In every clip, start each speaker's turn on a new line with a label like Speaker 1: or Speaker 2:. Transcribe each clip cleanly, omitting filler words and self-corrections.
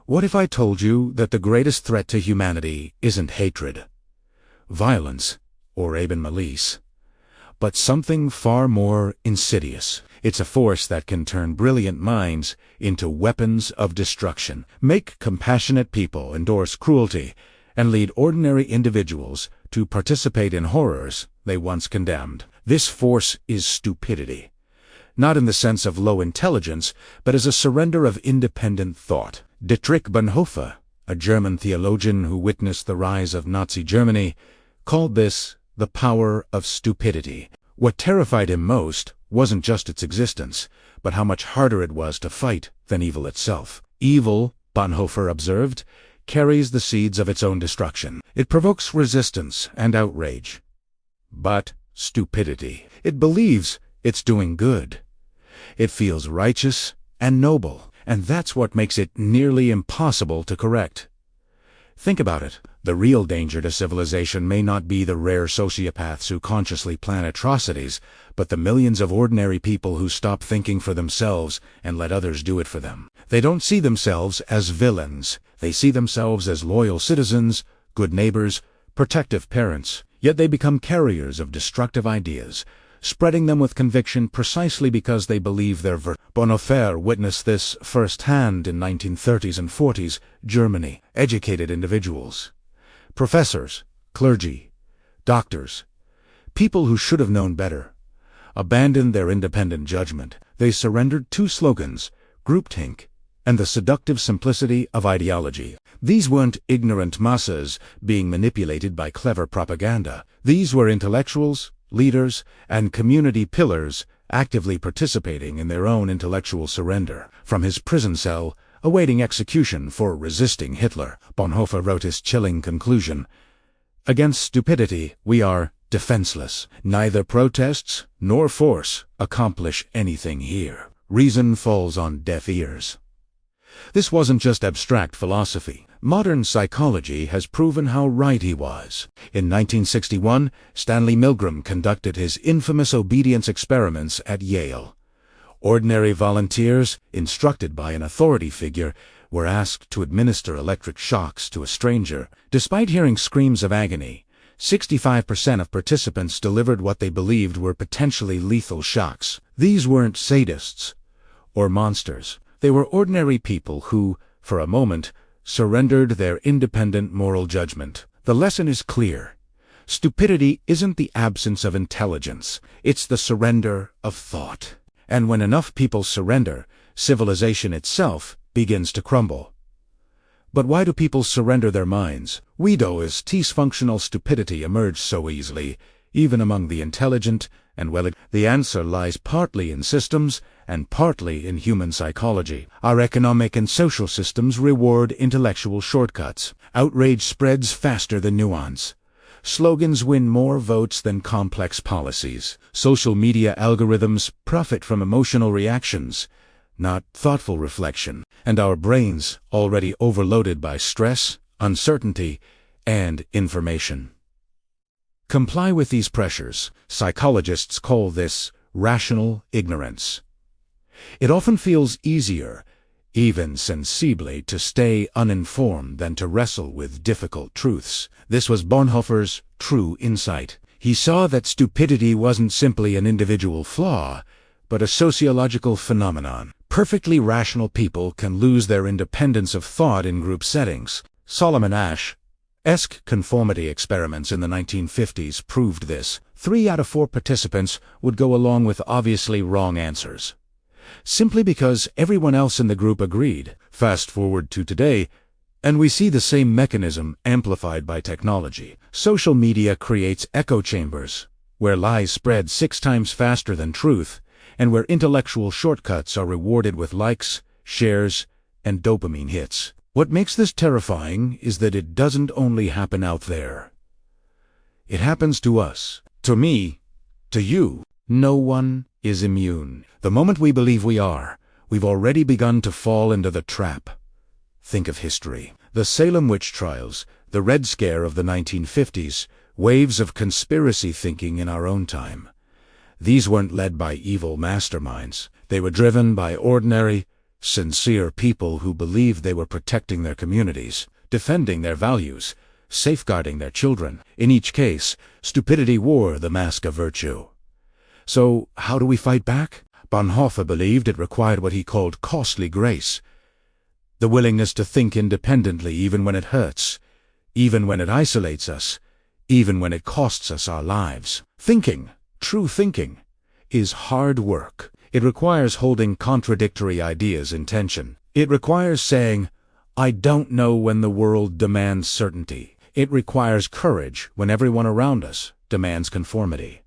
Speaker 1: What if I told you that the greatest threat to humanity isn't hatred, violence, or even malice, but something far more insidious? It's a force that can turn brilliant minds into weapons of destruction, make compassionate people endorse cruelty, and lead ordinary individuals to participate in horrors they once condemned. This force is stupidity, not in the sense of low intelligence, but as a surrender of independent thought. Dietrich Bonhoeffer, a German theologian who witnessed the rise of Nazi Germany, called this the power of stupidity. What terrified him most wasn't just its existence, but how much harder it was to fight than evil itself. Evil, Bonhoeffer observed, carries the seeds of its own destruction. It provokes resistance and outrage. But stupidity, it believes it's doing good. It feels righteous and noble, and that's what makes it nearly impossible to correct. Think about it. The real danger to civilization may not be the rare sociopaths who consciously plan atrocities, but the millions of ordinary people who stop thinking for themselves and let others do it for them. They don't see themselves as villains. They see themselves as loyal citizens, good neighbors, protective parents. Yet they become carriers of destructive ideas, spreading them with conviction precisely because they believe they're Bonhoeffer witnessed this firsthand in 1930s and 40s Germany. Educated individuals, professors, clergy, doctors, people who should have known better, abandoned their independent judgment. They surrendered two slogans, groupthink and the seductive simplicity of ideology. These weren't ignorant masses being manipulated by clever propaganda. These were intellectuals, leaders, and community pillars actively participating in their own intellectual surrender. From his prison cell, awaiting execution for resisting Hitler, Bonhoeffer wrote his chilling conclusion: "Against stupidity we are defenseless. Neither protests nor force accomplish anything here. Reason falls on deaf ears." This wasn't just abstract philosophy. Modern psychology has proven how right he was. In 1961, Stanley Milgram conducted his infamous obedience experiments at Yale. Ordinary volunteers, instructed by an authority figure, were asked to administer electric shocks to a stranger. Despite hearing screams of agony, 65% of participants delivered what they believed were potentially lethal shocks. These weren't sadists or monsters. They were ordinary people who, for a moment, surrendered their independent moral judgment. The lesson is clear. Stupidity isn't the absence of intelligence. It's the surrender of thought. And when enough people surrender, civilization itself begins to crumble. But why do people surrender their minds? Why does dysfunctional stupidity emerge so easily, even among the intelligent and The answer lies partly in systems and partly in human psychology. Our economic and social systems reward intellectual shortcuts. Outrage spreads faster than nuance. Slogans win more votes than complex policies. Social media algorithms profit from emotional reactions, not thoughtful reflection. And our brains, already overloaded by stress, uncertainty, and information, comply with these pressures. Psychologists call this rational ignorance. It often feels easier, even sensibly, to stay uninformed than to wrestle with difficult truths. This was Bonhoeffer's true insight. He saw that stupidity wasn't simply an individual flaw, but a sociological phenomenon. Perfectly rational people can lose their independence of thought in group settings. Solomon Asch-esque conformity experiments in the 1950s proved this. 3 out of 4 participants would go along with obviously wrong answers, simply because everyone else in the group agreed. Fast forward to today, and we see the same mechanism amplified by technology. Social media creates echo chambers, where lies spread 6 times faster than truth, and where intellectual shortcuts are rewarded with likes, shares, and dopamine hits. What makes this terrifying is that it doesn't only happen out there. It happens to us, to me, to you. No one is immune. The moment we believe we are, we've already begun to fall into the trap. Think of history. The Salem witch trials, the Red Scare of the 1950s, waves of conspiracy thinking in our own time. These weren't led by evil masterminds. They were driven by ordinary, sincere people who believed they were protecting their communities, defending their values, safeguarding their children. In each case, stupidity wore the mask of virtue. So, how do we fight back? Bonhoeffer believed it required what he called costly grace, the willingness to think independently even when it hurts, even when it isolates us, even when it costs us our lives. Thinking, true thinking, is hard work. It requires holding contradictory ideas in tension. It requires saying, I don't know when the world demands certainty. It requires courage when everyone around us demands conformity.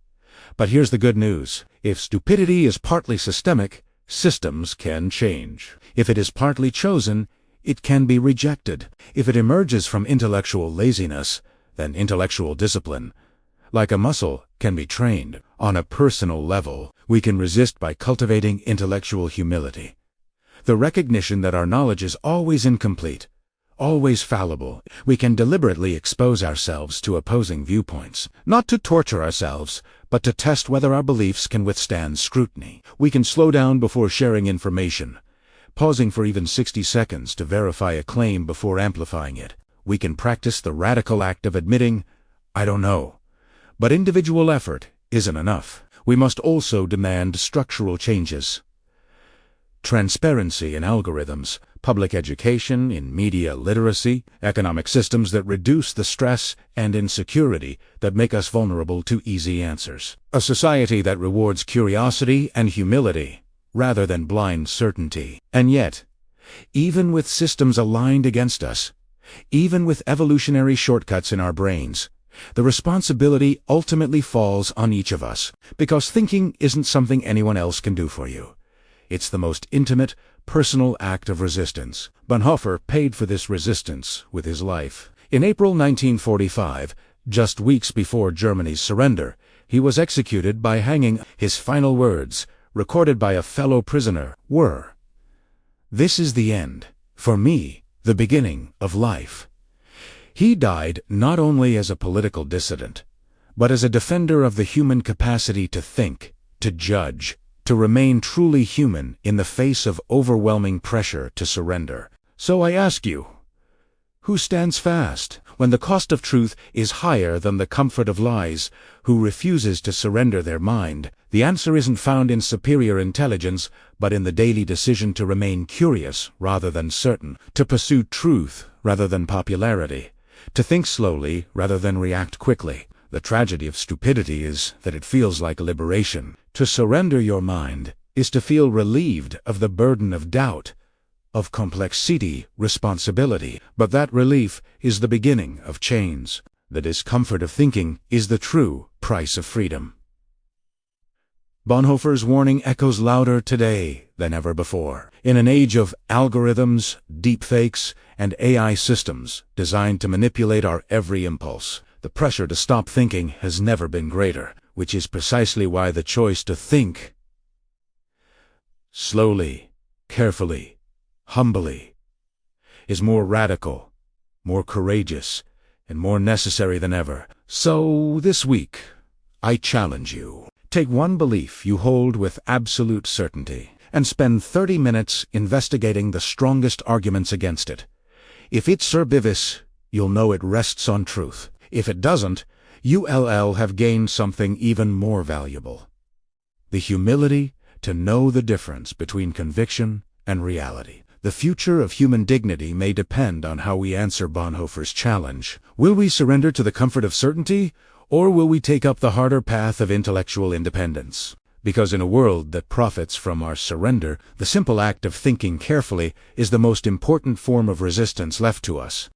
Speaker 1: But here's the good news. If stupidity is partly systemic, systems can change. If it is partly chosen, it can be rejected. If it emerges from intellectual laziness, then intellectual discipline, like a muscle, can be trained. On a personal level, we can resist by cultivating intellectual humility. The recognition that our knowledge is always incomplete, always fallible. We can deliberately expose ourselves to opposing viewpoints, not to torture ourselves, but to test whether our beliefs can withstand scrutiny. We can slow down before sharing information, pausing for even 60 seconds to verify a claim before amplifying it. We can practice the radical act of admitting, I don't know. But individual effort isn't enough. We must also demand structural changes. Transparency in algorithms, public education, in media literacy, economic systems that reduce the stress and insecurity that make us vulnerable to easy answers. A society that rewards curiosity and humility rather than blind certainty. And yet, even with systems aligned against us, even with evolutionary shortcuts in our brains, the responsibility ultimately falls on each of us, because thinking isn't something anyone else can do for you. It's the most intimate, personal act of resistance. Bonhoeffer paid for this resistance with his life. In April 1945, just weeks before Germany's surrender, he was executed by hanging. His final words, recorded by a fellow prisoner, were, "This is the end, for me, the beginning of life." He died not only as a political dissident, but as a defender of the human capacity to think, to judge, to remain truly human in the face of overwhelming pressure to surrender. So I ask you, who stands fast when the cost of truth is higher than the comfort of lies? Who refuses to surrender their mind? The answer isn't found in superior intelligence, but in the daily decision to remain curious rather than certain, to pursue truth rather than popularity, to think slowly rather than react quickly. The tragedy of stupidity is that it feels like liberation. To surrender your mind is to feel relieved of the burden of doubt, of complexity, responsibility. But that relief is the beginning of chains. The discomfort of thinking is the true price of freedom. Bonhoeffer's warning echoes louder today than ever before. In an age of algorithms, deepfakes, and AI systems designed to manipulate our every impulse, the pressure to stop thinking has never been greater, which is precisely why the choice to think slowly, carefully, humbly is more radical, more courageous, and more necessary than ever. So this week, I challenge you. Take one belief you hold with absolute certainty and spend 30 minutes investigating the strongest arguments against it. If it's herbivorous, you'll know it rests on truth. If it doesn't, you'll have gained something even more valuable: the humility to know the difference between conviction and reality. The future of human dignity may depend on how we answer Bonhoeffer's challenge. Will we surrender to the comfort of certainty, or will we take up the harder path of intellectual independence? Because in a world that profits from our surrender, the simple act of thinking carefully is the most important form of resistance left to us.